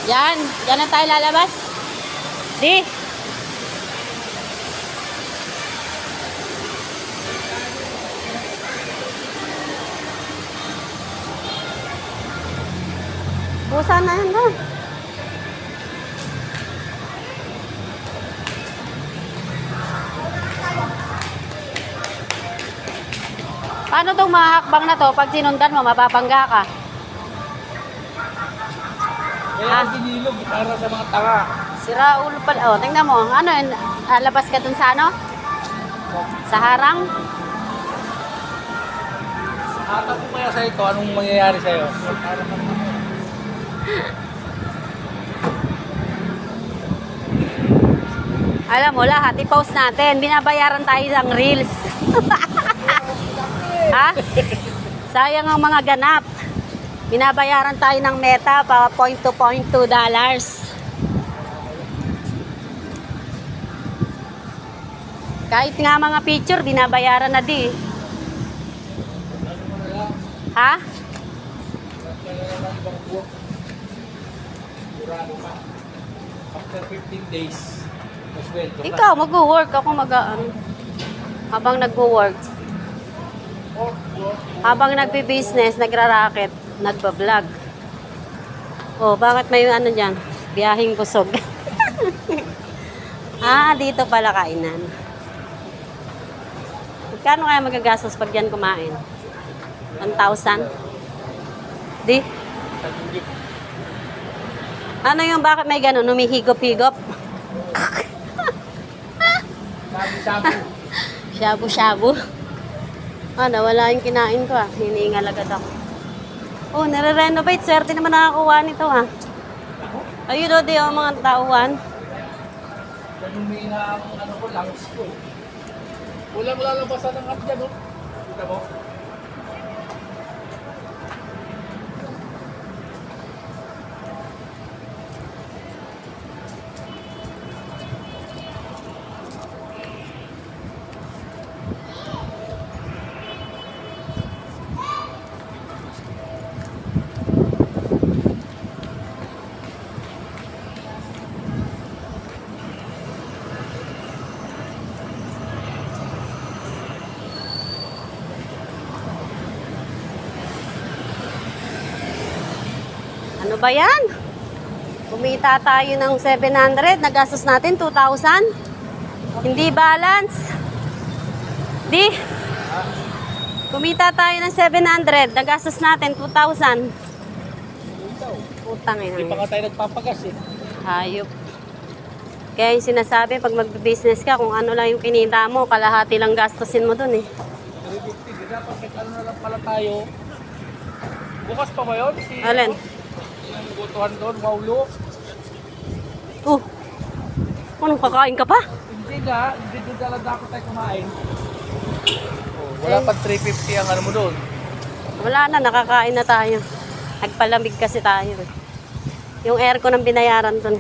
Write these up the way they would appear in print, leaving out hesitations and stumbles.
Yan. Yan na tayo lalabas. Di. Busan na yan doon. Paano itong mga hakbang na to? Pag sinundan mo, mapapangga ka. Kaya sinilog para sa mga tanga. Sira ulo pala. Oh, tingnan mo. Ano yun? Labas ka dun sa ano? Sa harang? Atap ko kaya sa ito, anong mangyayari sa'yo? Alam mo, lahat i-post natin. Binabayaran tayo ng reels. Ha? Sayang ang mga ganap. Binabayaran tayo ng Meta pa $0.2 dollars. Kahit nga mga picture, binabayaran na di. Ha? After 15 days, masweldo ka. Ikaw, mag-work. Ako habang nag-work. Habang nagbi-business, nagra-racket, nagba-vlog. Oh, bakit may ano dyan? Biyahing busog. Dito pala kainan. Magkano kaya magagastos pag yan kumain? 1,000? Di? Ano yung bakit may ganun? Humihigop-higop? Sabi-sabi. Shabu-shabu. Nawala yung kinain ko Hinihingal agad ako. Oh, nare-renovate. Swerte naman nakakuha nito Ayun di mga tauhan. Ganun may ano ko, lungs ko. Walang lalabasan ng at dyan, Kita mo? Ano ba yan? Kumita tayo ng 700, nagastos natin 2,000. Hindi balance. Di. Kumita tayo ng 700, nagastos natin 2,000. Utang Hindi pa nga tayo nagpapagas Hayop. Kaya yung sinasabi, pag mag-business ka, kung ano lang yung kinita mo, kalahati lang gastusin mo dun 350, dapat ano na lang pala tayo. Bukas pa ba yun? Alin? Yung butuhan doon, Waulo. Anong kakain ka pa? Hindi doon talaga ako tayo kumain. Wala pa 350 ang ano mo doon. Wala na, nakakain na tayo. Nagpalamig kasi tayo Yung aircon ang binayaran dun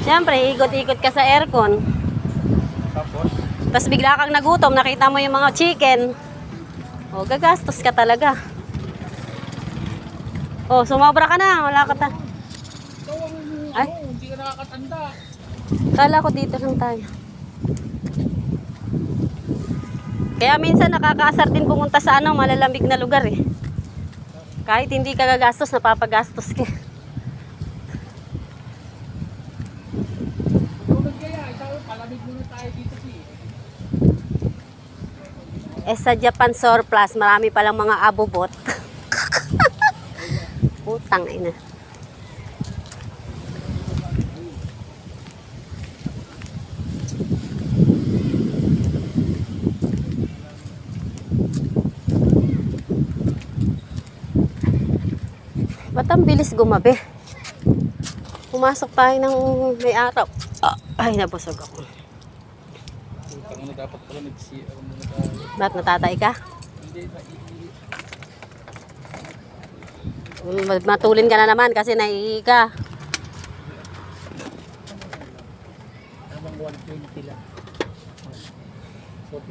Siyempre, ikot-ikot ka sa aircon. Tapos bigla kang nagutom, nakita mo yung mga chicken. Gagastos ka talaga. Sumobra ka na, wala ka Ay, hindi ka nakakatanda. kala ko dito lang tayo. Kaya minsan nakakaasar din pumunta sa malalamig na lugar Kahit hindi ka gagastos, napapagastos ka. Palamig muna tayo dito Sa Japan surplus, marami palang mga abubot. Utang ina. Ba't ang bilis gumabi? Pumasok tayo ng may araw. Ay, nabusog ako. Ano dapat pala nag-CR muna tayo. Ba't natatay ka? Hindi, Matulin ka na naman kasi naiihi ka. Habang 120 lang. So,